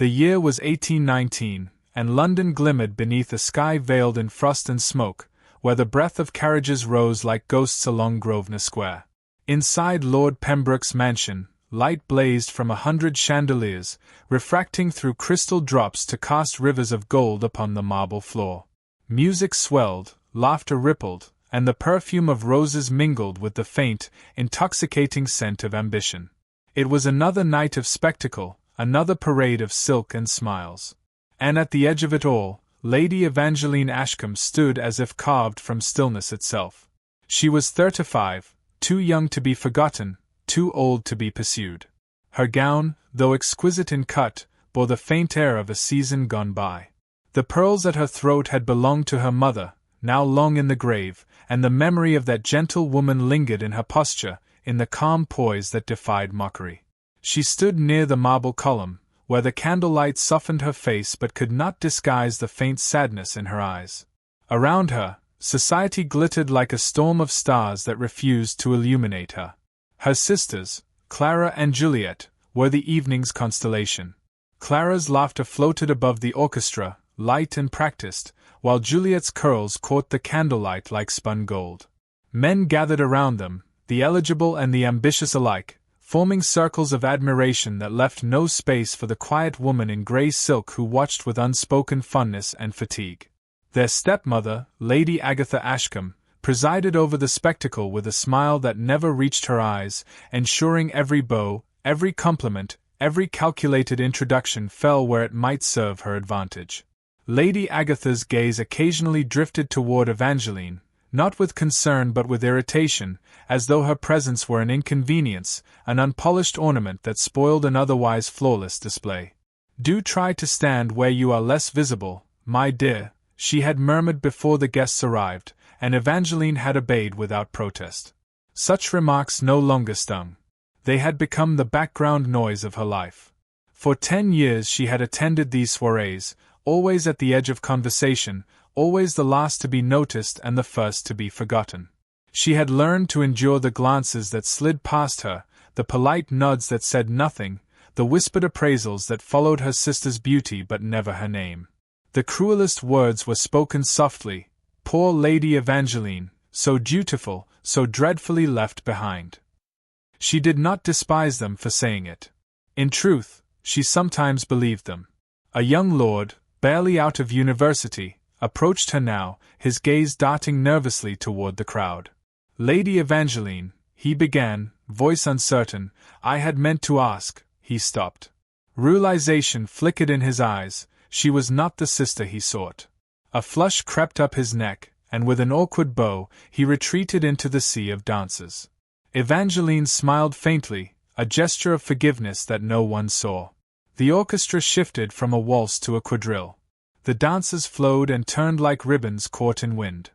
The year was 1819, and London glimmered beneath a sky veiled in frost and smoke, where the breath of carriages rose like ghosts along Grosvenor Square. Inside Lord Pembroke's mansion, light blazed from 100 chandeliers, refracting through crystal drops to cast rivers of gold upon the marble floor. Music swelled, laughter rippled, and the perfume of roses mingled with the faint, intoxicating scent of ambition. It was another night of spectacle, another parade of silk and smiles. And at the edge of it all, Lady Evangeline Ashcombe stood as if carved from stillness itself. She was 35, too young to be forgotten, too old to be pursued. Her gown, though exquisite in cut, bore the faint air of a season gone by. The pearls at her throat had belonged to her mother, now long in the grave, and the memory of that gentle woman lingered in her posture, in the calm poise that defied mockery. She stood near the marble column, where the candlelight softened her face but could not disguise the faint sadness in her eyes. Around her, society glittered like a storm of stars that refused to illuminate her. Her sisters, Clara and Juliet, were the evening's constellation. Clara's laughter floated above the orchestra, light and practiced, while Juliet's curls caught the candlelight like spun gold. Men gathered around them, the eligible and the ambitious alike, forming circles of admiration that left no space for the quiet woman in grey silk who watched with unspoken fondness and fatigue. Their stepmother, Lady Agatha Ashcombe, presided over the spectacle with a smile that never reached her eyes, ensuring every bow, every compliment, every calculated introduction fell where it might serve her advantage. Lady Agatha's gaze occasionally drifted toward Evangeline, not with concern but with irritation, as though her presence were an inconvenience, an unpolished ornament that spoiled an otherwise flawless display. "Do try to stand where you are less visible, my dear," she had murmured before the guests arrived, and Evangeline had obeyed without protest. Such remarks no longer stung. They had become the background noise of her life. For 10 years she had attended these soirees, always at the edge of conversation, always the last to be noticed and the first to be forgotten. She had learned to endure the glances that slid past her, the polite nods that said nothing, the whispered appraisals that followed her sister's beauty but never her name. The cruelest words were spoken softly. Poor Lady Evangeline, so dutiful, so dreadfully left behind. She did not despise them for saying it. In truth, she sometimes believed them. A young lord, barely out of university, approached her now, his gaze darting nervously toward the crowd. "Lady Evangeline," he began, voice uncertain, "I had meant to ask," he stopped. Realization flickered in his eyes, she was not the sister he sought. A flush crept up his neck, and with an awkward bow, he retreated into the sea of dancers. Evangeline smiled faintly, a gesture of forgiveness that no one saw. The orchestra shifted from a waltz to a quadrille. The dancers flowed and turned like ribbons caught in wind.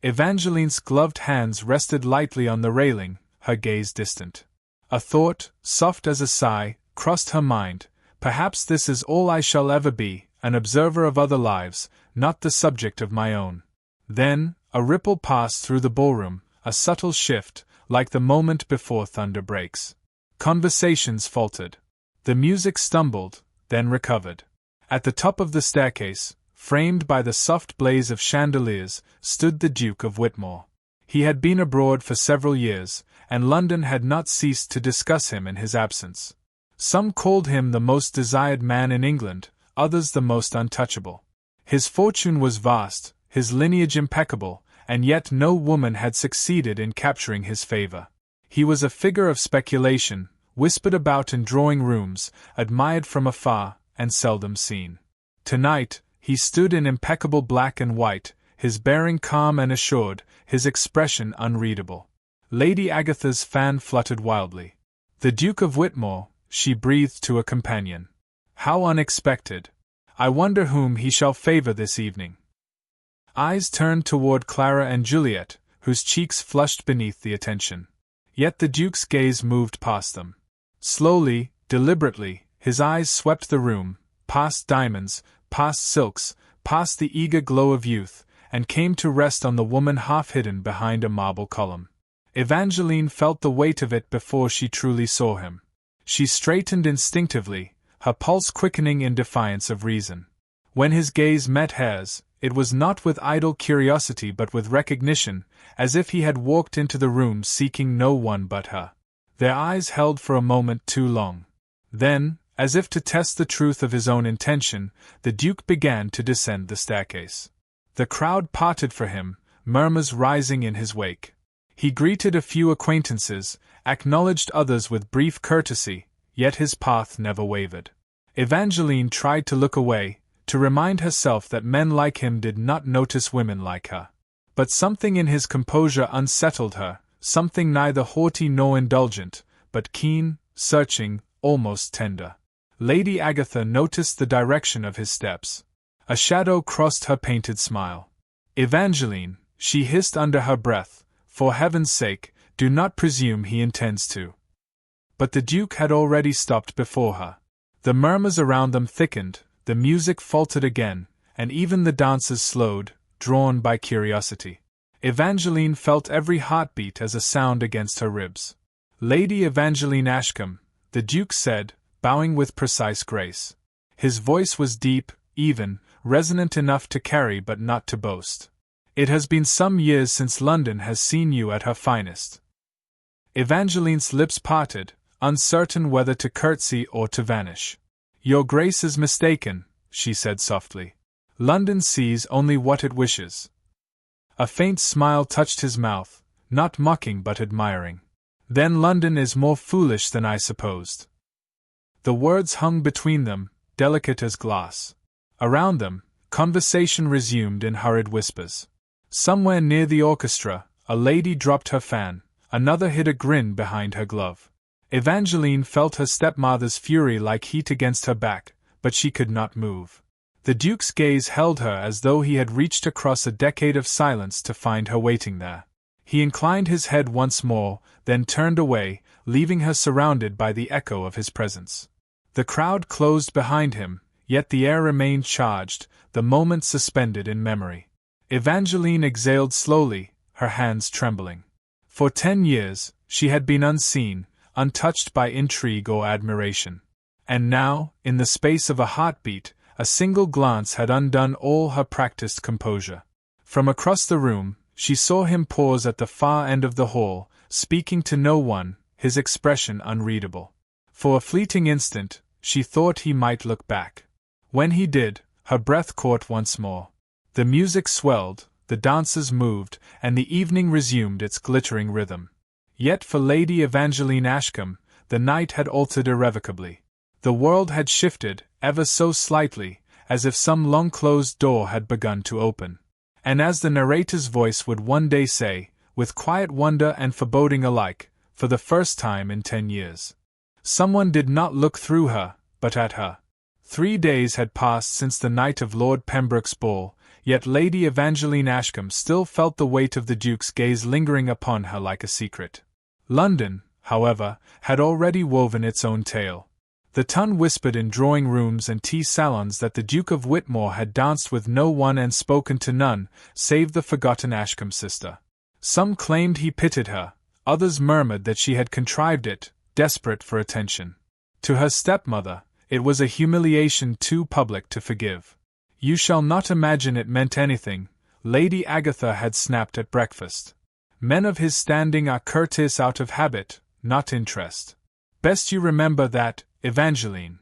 Evangeline's gloved hands rested lightly on the railing, her gaze distant. A thought, soft as a sigh, crossed her mind. Perhaps this is all I shall ever be, an observer of other lives, not the subject of my own. Then, a ripple passed through the ballroom, a subtle shift, like the moment before thunder breaks. Conversations faltered. The music stumbled, then recovered. At the top of the staircase, framed by the soft blaze of chandeliers, stood the Duke of Whitmore. He had been abroad for several years, and London had not ceased to discuss him in his absence. Some called him the most desired man in England, others the most untouchable. His fortune was vast, his lineage impeccable, and yet no woman had succeeded in capturing his favor. He was a figure of speculation, whispered about in drawing rooms, admired from afar, and seldom seen. Tonight, he stood in impeccable black and white, his bearing calm and assured, his expression unreadable. Lady Agatha's fan fluttered wildly. "The Duke of Whitmore," she breathed to a companion. "How unexpected! I wonder whom he shall favor this evening." Eyes turned toward Clara and Juliet, whose cheeks flushed beneath the attention. Yet the Duke's gaze moved past them. Slowly, deliberately, his eyes swept the room, past diamonds, past silks, past the eager glow of youth, and came to rest on the woman half hidden behind a marble column. Evangeline felt the weight of it before she truly saw him. She straightened instinctively, her pulse quickening in defiance of reason. When his gaze met hers, it was not with idle curiosity but with recognition, as if he had walked into the room seeking no one but her. Their eyes held for a moment too long. Then, as if to test the truth of his own intention, the Duke began to descend the staircase. The crowd parted for him, murmurs rising in his wake. He greeted a few acquaintances, acknowledged others with brief courtesy, yet his path never wavered. Evangeline tried to look away, to remind herself that men like him did not notice women like her. But something in his composure unsettled her, something neither haughty nor indulgent, but keen, searching, almost tender. Lady Agatha noticed the direction of his steps. A shadow crossed her painted smile. "Evangeline," she hissed under her breath, "for heaven's sake, do not presume he intends to." But the Duke had already stopped before her. The murmurs around them thickened, the music faltered again, and even the dancers slowed, drawn by curiosity. Evangeline felt every heartbeat as a sound against her ribs. "Lady Evangeline Ashcombe," the Duke said, bowing with precise grace. His voice was deep, even, resonant enough to carry but not to boast. "It has been some years since London has seen you at her finest." Evangeline's lips parted, uncertain whether to curtsy or to vanish. "Your Grace is mistaken," she said softly. "London sees only what it wishes." A faint smile touched his mouth, not mocking but admiring. "Then London is more foolish than I supposed." The words hung between them, delicate as glass. Around them, conversation resumed in hurried whispers. Somewhere near the orchestra, a lady dropped her fan, another hid a grin behind her glove. Evangeline felt her stepmother's fury like heat against her back, but she could not move. The Duke's gaze held her as though he had reached across a decade of silence to find her waiting there. He inclined his head once more, then turned away, leaving her surrounded by the echo of his presence. The crowd closed behind him, yet the air remained charged, the moment suspended in memory. Evangeline exhaled slowly, her hands trembling. For 10 years, she had been unseen, untouched by intrigue or admiration. And now, in the space of a heartbeat, a single glance had undone all her practiced composure. From across the room, she saw him pause at the far end of the hall, speaking to no one, his expression unreadable. For a fleeting instant, she thought he might look back. When he did, her breath caught once more. The music swelled, the dancers moved, and the evening resumed its glittering rhythm. Yet for Lady Evangeline Ashcombe, the night had altered irrevocably. The world had shifted, ever so slightly, as if some long-closed door had begun to open. And as the narrator's voice would one day say, with quiet wonder and foreboding alike, for the first time in 10 years. Someone did not look through her, but at her. 3 days had passed since the night of Lord Pembroke's ball, yet Lady Evangeline Ashcombe still felt the weight of the Duke's gaze lingering upon her like a secret. London, however, had already woven its own tale. The tongue whispered in drawing-rooms and tea-salons that the Duke of Whitmore had danced with no one and spoken to none, save the forgotten Ashcombe sister. Some claimed he pitied her, others murmured that she had contrived it, desperate for attention. To her stepmother, it was a humiliation too public to forgive. "You shall not imagine it meant anything," Lady Agatha had snapped at breakfast. "Men of his standing are courteous out of habit, not interest. Best you remember that, Evangeline."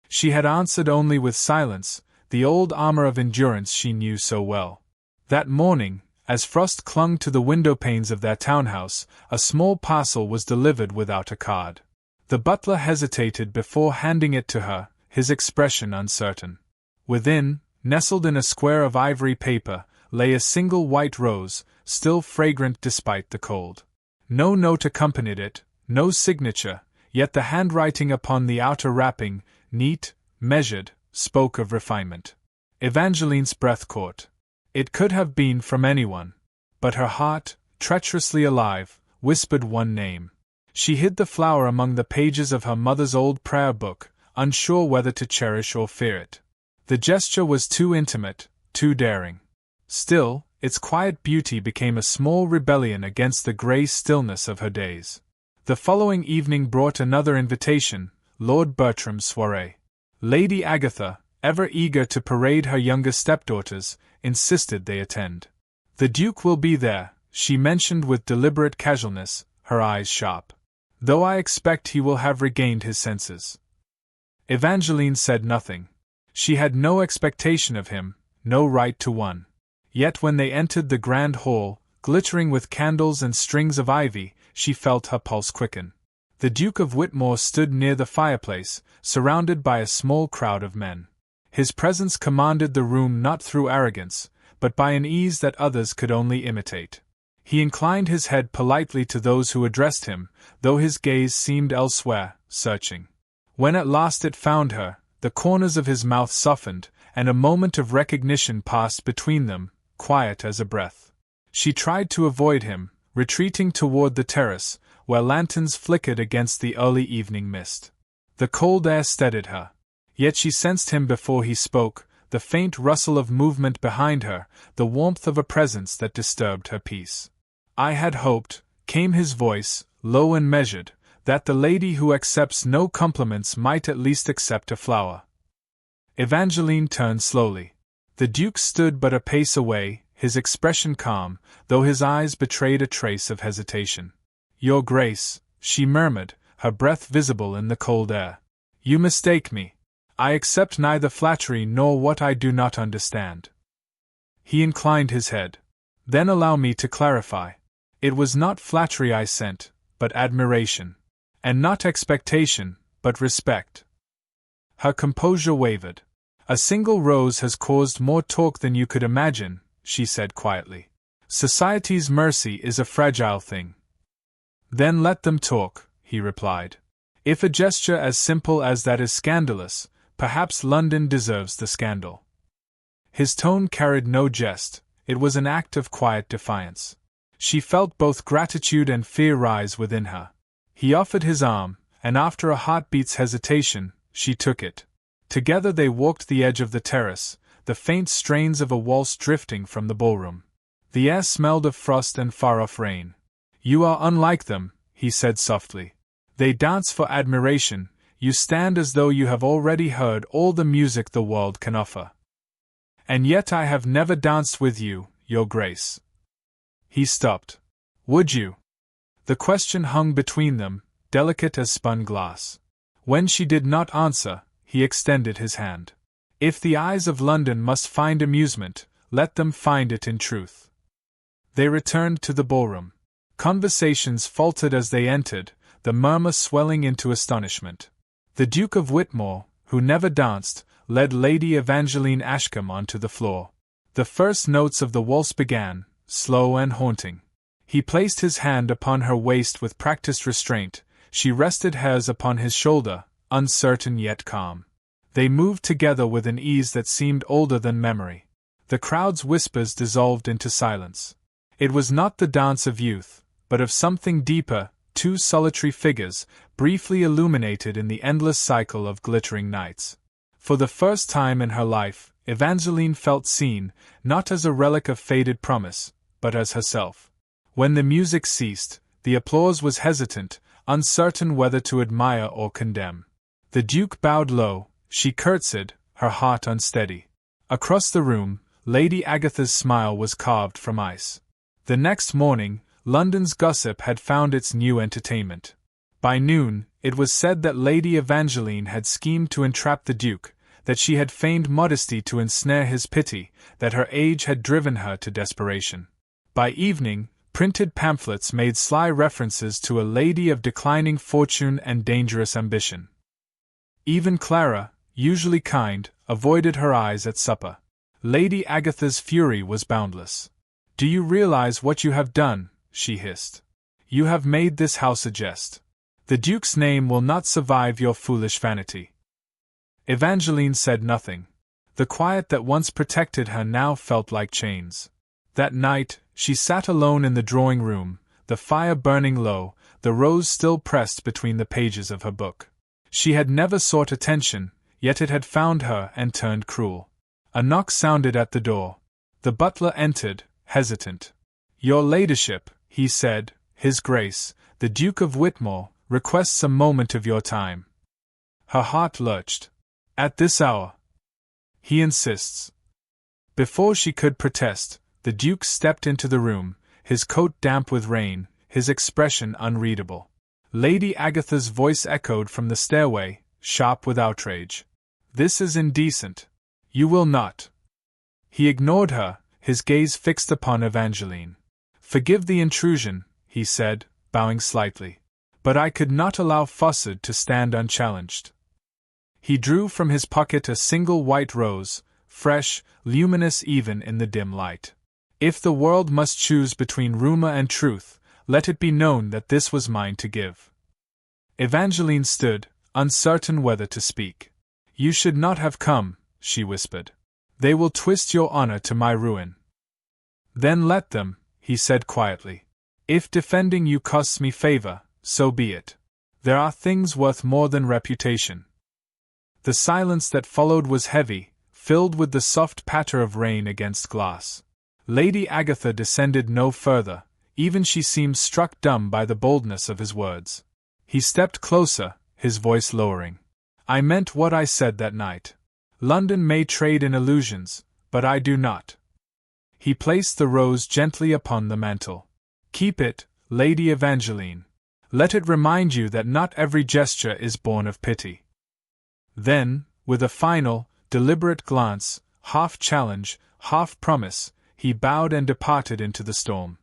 She had answered only with silence, the old armor of endurance she knew so well. That morning, as frost clung to the window-panes of their townhouse, a small parcel was delivered without a card. The butler hesitated before handing it to her, his expression uncertain. Within, nestled in a square of ivory paper, lay a single white rose, still fragrant despite the cold. No note accompanied it, no signature, yet the handwriting upon the outer wrapping, neat, measured, spoke of refinement. Evangeline's breath caught. It could have been from anyone. But her heart, treacherously alive, whispered one name. She hid the flower among the pages of her mother's old prayer book, unsure whether to cherish or fear it. The gesture was too intimate, too daring. Still, its quiet beauty became a small rebellion against the grey stillness of her days. The following evening brought another invitation, Lord Bertram's soirée. Lady Agatha, ever eager to parade her younger stepdaughters, insisted they attend. "The Duke will be there," she mentioned with deliberate casualness, her eyes sharp. "Though I expect he will have regained his senses." Evangeline said nothing. She had no expectation of him, no right to one. Yet when they entered the grand hall, glittering with candles and strings of ivy, she felt her pulse quicken. The Duke of Whitmore stood near the fireplace, surrounded by a small crowd of men. His presence commanded the room not through arrogance, but by an ease that others could only imitate. He inclined his head politely to those who addressed him, though his gaze seemed elsewhere, searching. When at last it found her, the corners of his mouth softened, and a moment of recognition passed between them, quiet as a breath. She tried to avoid him, retreating toward the terrace, where lanterns flickered against the early evening mist. The cold air steadied her. Yet she sensed him before he spoke, the faint rustle of movement behind her, the warmth of a presence that disturbed her peace. "I had hoped," came his voice, low and measured, "that the lady who accepts no compliments might at least accept a flower." Evangeline turned slowly. The Duke stood but a pace away, his expression calm, though his eyes betrayed a trace of hesitation. "Your Grace," she murmured, her breath visible in the cold air. "You mistake me. I accept neither flattery nor what I do not understand." He inclined his head. "Then allow me to clarify. It was not flattery I sent, but admiration. And not expectation, but respect." Her composure wavered. "A single rose has caused more talk than you could imagine," she said quietly. "Society's mercy is a fragile thing." "Then let them talk," he replied. "If a gesture as simple as that is scandalous, perhaps London deserves the scandal." His tone carried no jest, it was an act of quiet defiance. She felt both gratitude and fear rise within her. He offered his arm, and after a heartbeat's hesitation, she took it. Together they walked the edge of the terrace, the faint strains of a waltz drifting from the ballroom. The air smelled of frost and far-off rain. "You are unlike them," he said softly. "They dance for admiration, you stand as though you have already heard all the music the world can offer. And yet I have never danced with you, Your Grace." He stopped. "Would you?" The question hung between them, delicate as spun glass. When she did not answer, he extended his hand. "If the eyes of London must find amusement, let them find it in truth." They returned to the ballroom. Conversations faltered as they entered, the murmur swelling into astonishment. The Duke of Whitmore, who never danced, led Lady Evangeline Ashcombe onto the floor. The first notes of the waltz began, slow and haunting. He placed his hand upon her waist with practiced restraint, she rested hers upon his shoulder, uncertain yet calm. They moved together with an ease that seemed older than memory. The crowd's whispers dissolved into silence. It was not the dance of youth, but of something deeper, two solitary figures, briefly illuminated in the endless cycle of glittering nights. For the first time in her life, Evangeline felt seen, not as a relic of faded promise, but as herself. When the music ceased, the applause was hesitant, uncertain whether to admire or condemn. The Duke bowed low, she curtsied, her heart unsteady. Across the room, Lady Agatha's smile was carved from ice. The next morning, London's gossip had found its new entertainment. By noon, it was said that Lady Evangeline had schemed to entrap the Duke, that she had feigned modesty to ensnare his pity, that her age had driven her to desperation. By evening, printed pamphlets made sly references to a lady of declining fortune and dangerous ambition. Even Clara, usually kind, avoided her eyes at supper. Lady Agatha's fury was boundless. "Do you realize what you have done?" she hissed. "You have made this house a jest. The Duke's name will not survive your foolish vanity." Evangeline said nothing. The quiet that once protected her now felt like chains. That night, she sat alone in the drawing-room, the fire burning low, the rose still pressed between the pages of her book. She had never sought attention, yet it had found her and turned cruel. A knock sounded at the door. The butler entered, hesitant. "Your ladyship," he said, "His Grace, the Duke of Whitmore, requests a moment of your time." Her heart lurched. At this hour? He insists. Before she could protest, the Duke stepped into the room, his coat damp with rain, his expression unreadable. Lady Agatha's voice echoed from the stairway, sharp with outrage. This is indecent. You will not. He ignored her, his gaze fixed upon Evangeline. Forgive the intrusion, he said, bowing slightly. But I could not allow Fossard to stand unchallenged. He drew from his pocket a single white rose, fresh, luminous even in the dim light. If the world must choose between rumor and truth, let it be known that this was mine to give. Evangeline stood, uncertain whether to speak. You should not have come, she whispered. They will twist your honor to my ruin. Then let them, he said quietly. If defending you costs me favor, so be it. There are things worth more than reputation. The silence that followed was heavy, filled with the soft patter of rain against glass. Lady Agatha descended no further, even she seemed struck dumb by the boldness of his words. He stepped closer, his voice lowering. I meant what I said that night. London may trade in illusions, but I do not. He placed the rose gently upon the mantel. Keep it, Lady Evangeline. Let it remind you that not every gesture is born of pity. Then, with a final, deliberate glance, half challenge, half promise, he bowed and departed into the storm.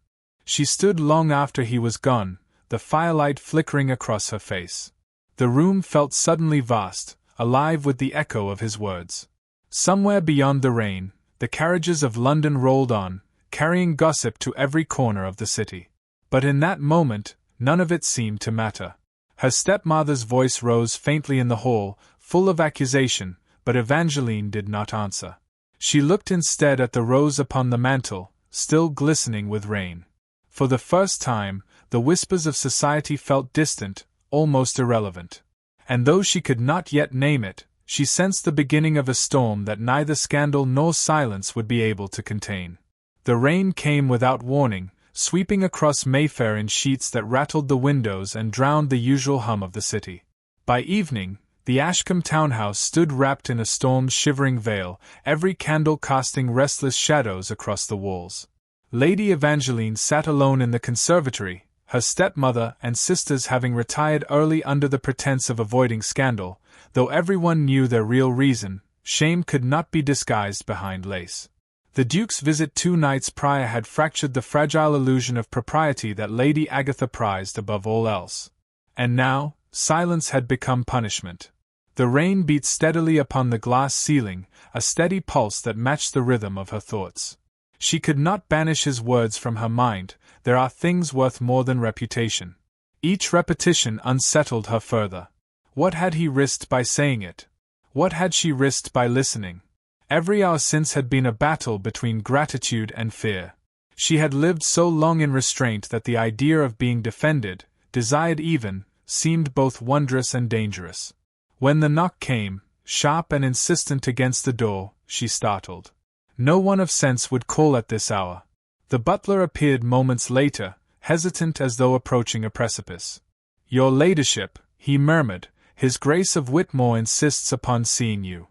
She stood long after he was gone, the firelight flickering across her face. The room felt suddenly vast, alive with the echo of his words. Somewhere beyond the rain, the carriages of London rolled on, carrying gossip to every corner of the city. But in that moment, none of it seemed to matter. Her stepmother's voice rose faintly in the hall, full of accusation, but Evangeline did not answer. She looked instead at the rose upon the mantel, still glistening with rain. For the first time, the whispers of society felt distant, almost irrelevant. And though she could not yet name it, she sensed the beginning of a storm that neither scandal nor silence would be able to contain. The rain came without warning, sweeping across Mayfair in sheets that rattled the windows and drowned the usual hum of the city. By evening, the Ashcombe townhouse stood wrapped in a storm's shivering veil, every candle casting restless shadows across the walls. Lady Evangeline sat alone in the conservatory, her stepmother and sisters having retired early under the pretense of avoiding scandal, though everyone knew their real reason. Shame could not be disguised behind lace. The Duke's visit 2 nights prior had fractured the fragile illusion of propriety that Lady Agatha prized above all else. And now, silence had become punishment. The rain beat steadily upon the glass ceiling, a steady pulse that matched the rhythm of her thoughts. She could not banish his words from her mind. There are things worth more than reputation. Each repetition unsettled her further. What had he risked by saying it? What had she risked by listening? Every hour since had been a battle between gratitude and fear. She had lived so long in restraint that the idea of being defended, desired even, seemed both wondrous and dangerous. When the knock came, sharp and insistent against the door, she startled. No one of sense would call at this hour. The butler appeared moments later, hesitant as though approaching a precipice. Your ladyship, he murmured, His Grace of Whitmore insists upon seeing you.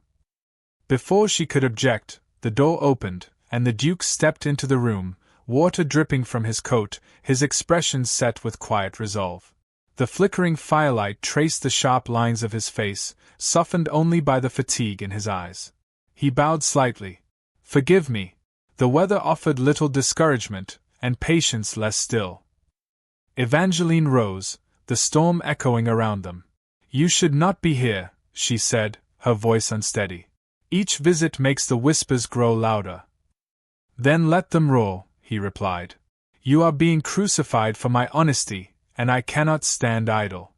Before she could object, the door opened, and the Duke stepped into the room, water dripping from his coat, his expression set with quiet resolve. The flickering firelight traced the sharp lines of his face, softened only by the fatigue in his eyes. He bowed slightly. Forgive me. The weather offered little discouragement, and patience less still. Evangeline rose, the storm echoing around them. You should not be here, she said, her voice unsteady. Each visit makes the whispers grow louder. Then let them roar, he replied. You are being crucified for my honesty, and I cannot stand idle.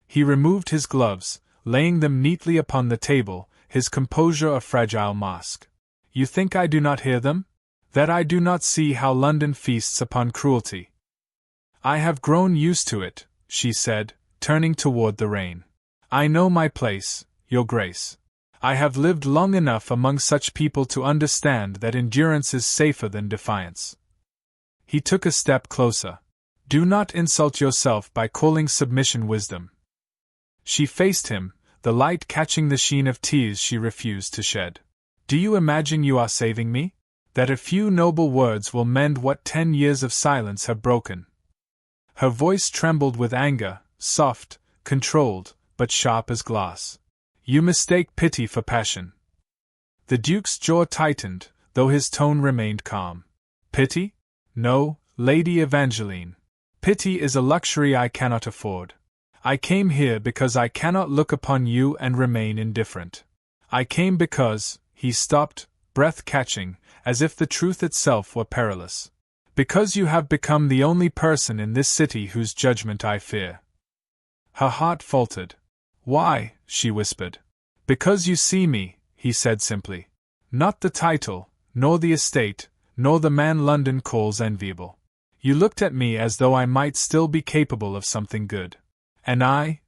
He removed his gloves, laying them neatly upon the table, his composure a fragile mask. You think I do not hear them? That I do not see how London feasts upon cruelty? I have grown used to it, she said, turning toward the rain. I know my place, Your Grace. I have lived long enough among such people to understand that endurance is safer than defiance. He took a step closer. Do not insult yourself by calling submission wisdom. She faced him, the light catching the sheen of tears she refused to shed. "Do you imagine you are saving me? That a few noble words will mend what 10 years of silence have broken?" Her voice trembled with anger, soft, controlled, but sharp as glass. "You mistake pity for passion." The Duke's jaw tightened, though his tone remained calm. "Pity? No, Lady Evangeline. Pity is a luxury I cannot afford. I came here because I cannot look upon you and remain indifferent. I came because—" he stopped, breath-catching, as if the truth itself were perilous. "Because you have become the only person in this city whose judgment I fear." Her heart faltered. "Why?" she whispered. "Because you see me," he said simply. "Not the title, nor the estate, nor the man London calls enviable. You looked at me as though I might still be capable of something good. And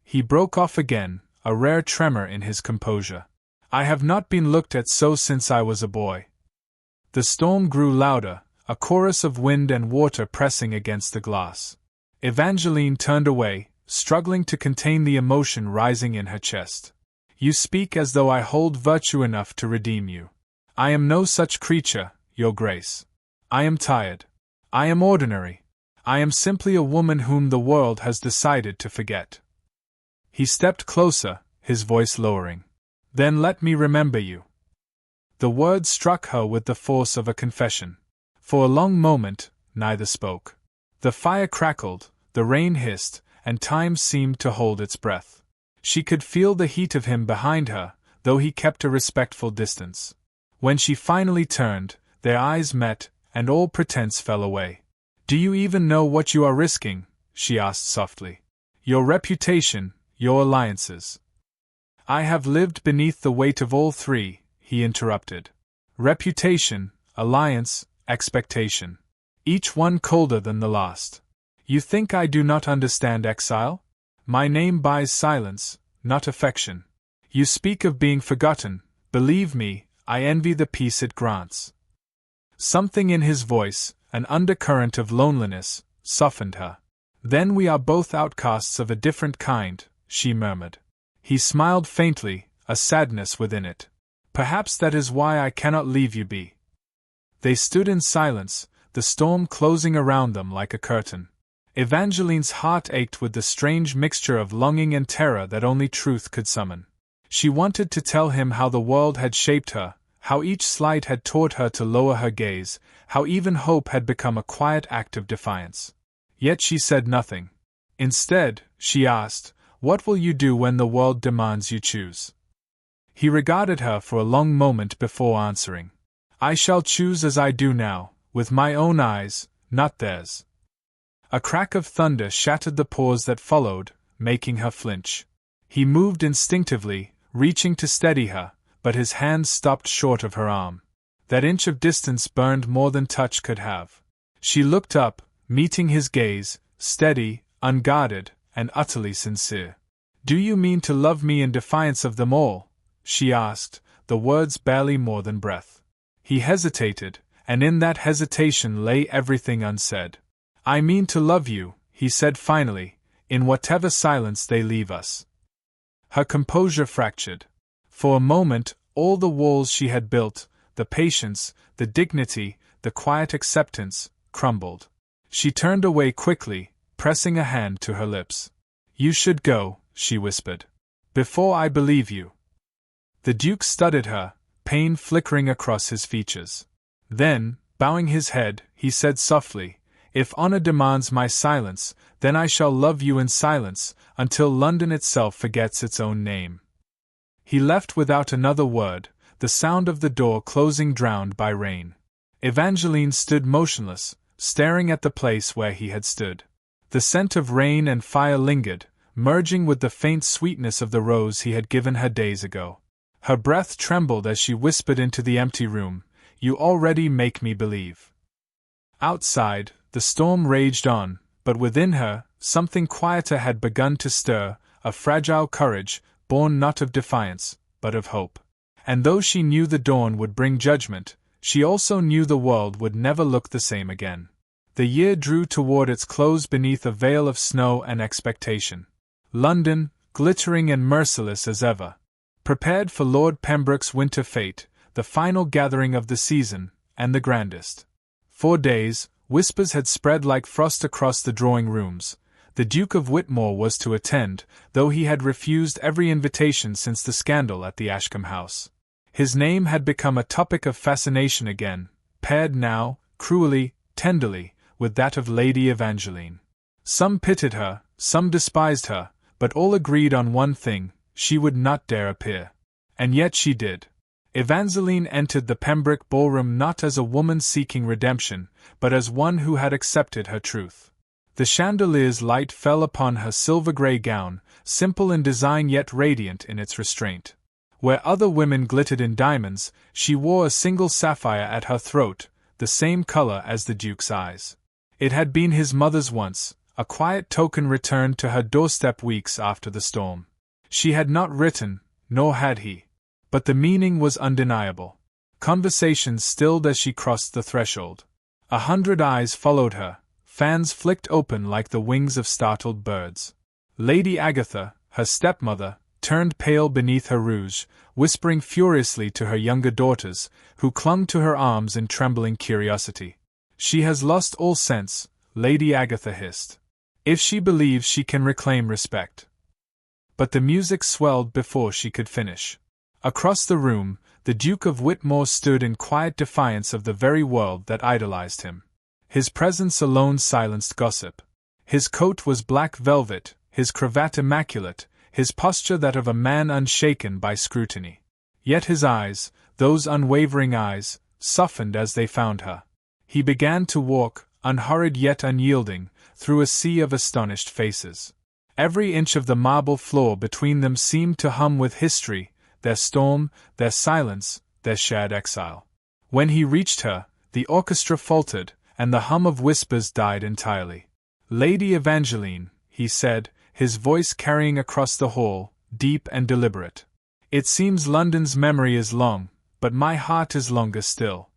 he broke off again, a rare tremor in his composure. "I have not been looked at so since I was a boy." The storm grew louder, a chorus of wind and water pressing against the glass. Evangeline turned away, struggling to contain the emotion rising in her chest. "You speak as though I hold virtue enough to redeem you. I am no such creature, Your Grace. I am tired. I am ordinary. I am simply a woman whom the world has decided to forget." He stepped closer, his voice lowering. "Then let me remember you." The words struck her with the force of a confession. For a long moment, neither spoke. The fire crackled, the rain hissed, and time seemed to hold its breath. She could feel the heat of him behind her, though he kept a respectful distance. When she finally turned, their eyes met, and all pretense fell away. "Do you even know what you are risking?" she asked softly. "Your reputation, your alliances." "I have lived beneath the weight of all three," he interrupted. "Reputation, alliance, expectation. Each one colder than the last. You think I do not understand exile? My name buys silence, not affection. You speak of being forgotten. Believe me, I envy the peace it grants." Something in his voice, an undercurrent of loneliness, softened her. "Then we are both outcasts of a different kind," she murmured. He smiled faintly, a sadness within it. "Perhaps that is why I cannot leave you be." They stood in silence, the storm closing around them like a curtain. Evangeline's heart ached with the strange mixture of longing and terror that only truth could summon. She wanted to tell him how the world had shaped her, how each slight had taught her to lower her gaze, how even hope had become a quiet act of defiance. Yet she said nothing. Instead, she asked, "What will you do when the world demands you choose?" He regarded her for a long moment before answering. "I shall choose as I do now, with my own eyes, not theirs." A crack of thunder shattered the pause that followed, making her flinch. He moved instinctively, reaching to steady her, but his hand stopped short of her arm. That inch of distance burned more than touch could have. She looked up, meeting his gaze, steady, unguarded, and utterly sincere. "Do you mean to love me in defiance of them all?" she asked, the words barely more than breath. He hesitated, and in that hesitation lay everything unsaid. "I mean to love you," he said finally, "in whatever silence they leave us." Her composure fractured. For a moment, all the walls she had built, the patience, the dignity, the quiet acceptance, crumbled. She turned away quickly, pressing a hand to her lips. "You should go," she whispered. "Before I believe you." The Duke studied her, pain flickering across his features. Then, bowing his head, he said softly, "If honor demands my silence, then I shall love you in silence, until London itself forgets its own name." He left without another word, the sound of the door closing drowned by rain. Evangeline stood motionless, staring at the place where he had stood. The scent of rain and fire lingered, merging with the faint sweetness of the rose he had given her days ago. Her breath trembled as she whispered into the empty room, "You already make me believe." Outside, the storm raged on, but within her, something quieter had begun to stir, a fragile courage, born not of defiance, but of hope. And though she knew the dawn would bring judgment, she also knew the world would never look the same again. The year drew toward its close beneath a veil of snow and expectation. London, glittering and merciless as ever. Prepared for Lord Pembroke's winter fete, the final gathering of the season, and the grandest. 4 days, whispers had spread like frost across the drawing-rooms. The Duke of Whitmore was to attend, though he had refused every invitation since the scandal at the Ashcombe house. His name had become a topic of fascination again, paired now, cruelly, tenderly, with that of Lady Evangeline. Some pitied her, some despised her, but all agreed on one thing: she would not dare appear. And yet she did. Evangeline entered the Pembroke ballroom not as a woman seeking redemption, but as one who had accepted her truth. The chandelier's light fell upon her silver-grey gown, simple in design yet radiant in its restraint. Where other women glittered in diamonds, she wore a single sapphire at her throat, the same color as the Duke's eyes. It had been his mother's once, a quiet token returned to her doorstep weeks after the storm. She had not written, nor had he. But the meaning was undeniable. Conversations stilled as she crossed the threshold. 100 eyes followed her, fans flicked open like the wings of startled birds. Lady Agatha, her stepmother, turned pale beneath her rouge, whispering furiously to her younger daughters, who clung to her arms in trembling curiosity. "She has lost all sense," Lady Agatha hissed. "If she believes she can reclaim respect." But the music swelled before she could finish. Across the room, the Duke of Whitmore stood in quiet defiance of the very world that idolized him. His presence alone silenced gossip. His coat was black velvet, his cravat immaculate, his posture that of a man unshaken by scrutiny. Yet his eyes, those unwavering eyes, softened as they found her. He began to walk, unhurried yet unyielding, through a sea of astonished faces. Every inch of the marble floor between them seemed to hum with history, their storm, their silence, their shared exile. When he reached her, the orchestra faltered, and the hum of whispers died entirely. "Lady Evangeline," he said, his voice carrying across the hall, deep and deliberate. "It seems London's memory is long, but my heart is longer still."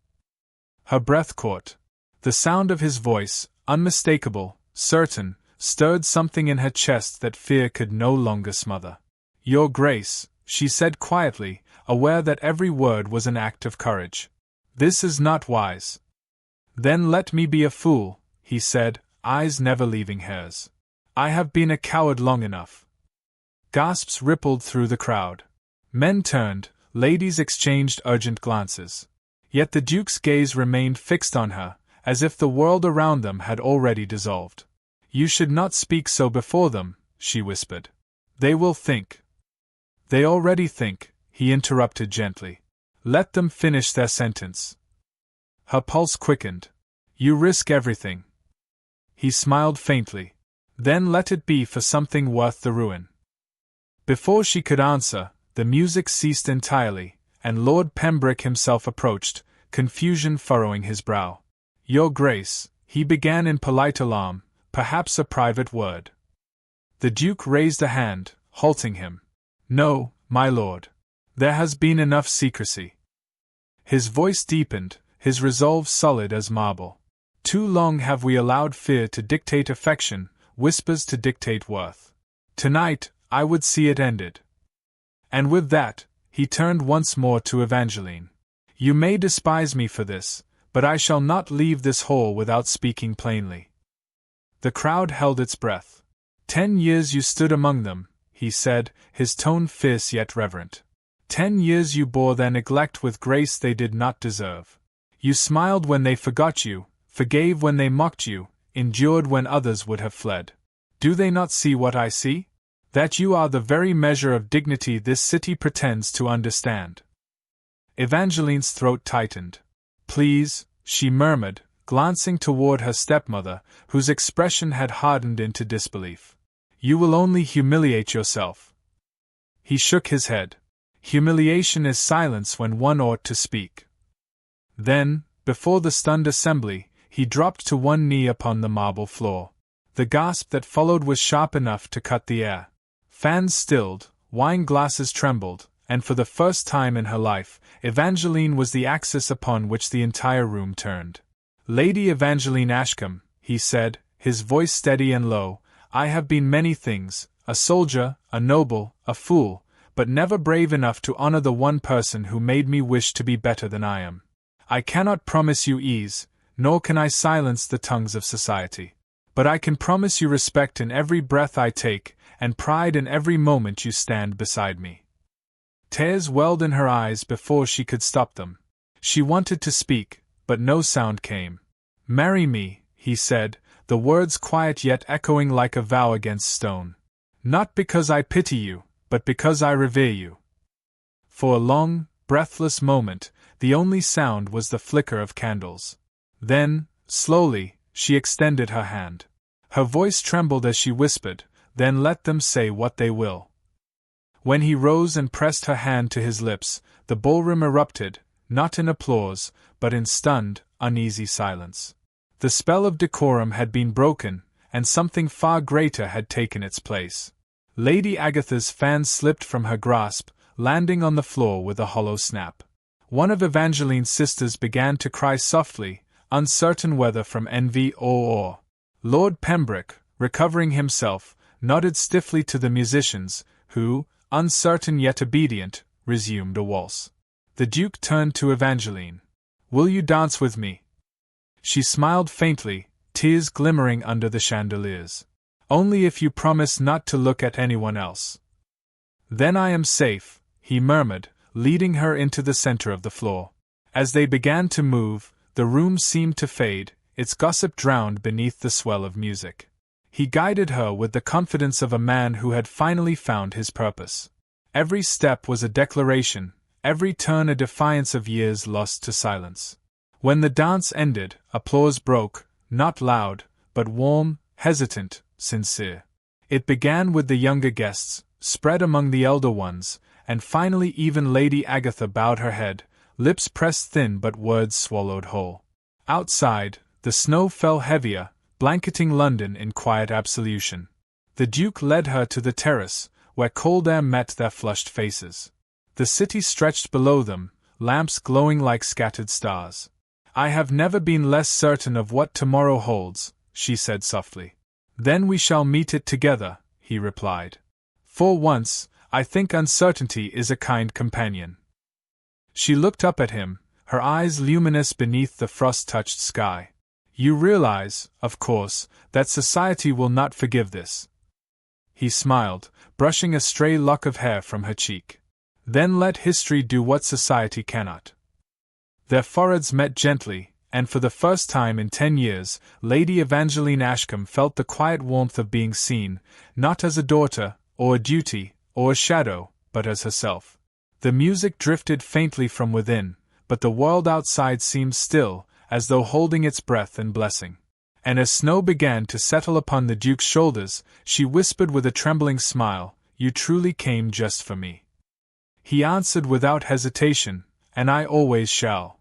Her breath caught. The sound of his voice, unmistakable, certain, stirred something in her chest that fear could no longer smother. "Your Grace," she said quietly, aware that every word was an act of courage. "This is not wise." "Then let me be a fool," he said, eyes never leaving hers. "I have been a coward long enough." Gasps rippled through the crowd. Men turned, ladies exchanged urgent glances. Yet the Duke's gaze remained fixed on her, as if the world around them had already dissolved. "You should not speak so before them," she whispered. "They will think." "They already think," he interrupted gently. "Let them finish their sentence." Her pulse quickened. "You risk everything." He smiled faintly. "Then let it be for something worth the ruin." Before she could answer, the music ceased entirely, and Lord Pembroke himself approached, confusion furrowing his brow. "Your Grace," he began in polite alarm, "perhaps a private word." The Duke raised a hand, halting him. "No, my lord. There has been enough secrecy." His voice deepened, his resolve solid as marble. "Too long have we allowed fear to dictate affection, whispers to dictate worth. Tonight, I would see it ended." And with that, he turned once more to Evangeline. "You may despise me for this, but I shall not leave this hall without speaking plainly." The crowd held its breath. 10 years you stood among them," he said, his tone fierce yet reverent. 10 years you bore their neglect with grace they did not deserve. You smiled when they forgot you, forgave when they mocked you, endured when others would have fled. Do they not see what I see? That you are the very measure of dignity this city pretends to understand. Evangeline's throat tightened. "Please," she murmured, glancing toward her stepmother, whose expression had hardened into disbelief. "You will only humiliate yourself." He shook his head. "Humiliation is silence when one ought to speak." Then, before the stunned assembly, he dropped to one knee upon the marble floor. The gasp that followed was sharp enough to cut the air. Fans stilled, wine glasses trembled, and for the first time in her life, Evangeline was the axis upon which the entire room turned. "Lady Evangeline Ashcombe," he said, his voice steady and low, "I have been many things, a soldier, a noble, a fool, but never brave enough to honor the one person who made me wish to be better than I am. I cannot promise you ease, nor can I silence the tongues of society. But I can promise you respect in every breath I take, and pride in every moment you stand beside me." Tears welled in her eyes before she could stop them. She wanted to speak, but no sound came. "Marry me," he said, the words quiet yet echoing like a vow against stone. "Not because I pity you, but because I revere you." For a long, breathless moment, the only sound was the flicker of candles. Then, slowly, she extended her hand. Her voice trembled as she whispered, "Then let them say what they will." When he rose and pressed her hand to his lips, the ballroom erupted, not in applause, but in stunned, uneasy silence. The spell of decorum had been broken, and something far greater had taken its place. Lady Agatha's fan slipped from her grasp, landing on the floor with a hollow snap. One of Evangeline's sisters began to cry softly, uncertain whether from envy or awe. Lord Pembroke, recovering himself, nodded stiffly to the musicians, who, uncertain yet obedient, resumed a waltz. The Duke turned to Evangeline. "Will you dance with me?" She smiled faintly, tears glimmering under the chandeliers. "Only if you promise not to look at anyone else." "Then I am safe," he murmured, leading her into the center of the floor. As they began to move, the room seemed to fade, its gossip drowned beneath the swell of music. He guided her with the confidence of a man who had finally found his purpose. Every step was a declaration, every turn a defiance of years lost to silence. When the dance ended, applause broke, not loud, but warm, hesitant, sincere. It began with the younger guests, spread among the elder ones, and finally even Lady Agatha bowed her head, lips pressed thin but words swallowed whole. Outside, the snow fell heavier, blanketing London in quiet absolution. The Duke led her to the terrace, where cold air met their flushed faces. The city stretched below them, lamps glowing like scattered stars. "I have never been less certain of what tomorrow holds," she said softly. "Then we shall meet it together," he replied. "For once, I think uncertainty is a kind companion." She looked up at him, her eyes luminous beneath the frost-touched sky. "You realize, of course, that society will not forgive this." He smiled, brushing a stray lock of hair from her cheek. "Then let history do what society cannot." Their foreheads met gently, and for the first time in 10 years, Lady Evangeline Ashcombe felt the quiet warmth of being seen, not as a daughter, or a duty, or a shadow, but as herself. The music drifted faintly from within, but the world outside seemed still, as though holding its breath and blessing. And as snow began to settle upon the Duke's shoulders, she whispered with a trembling smile, "You truly came just for me." He answered without hesitation, "And I always shall."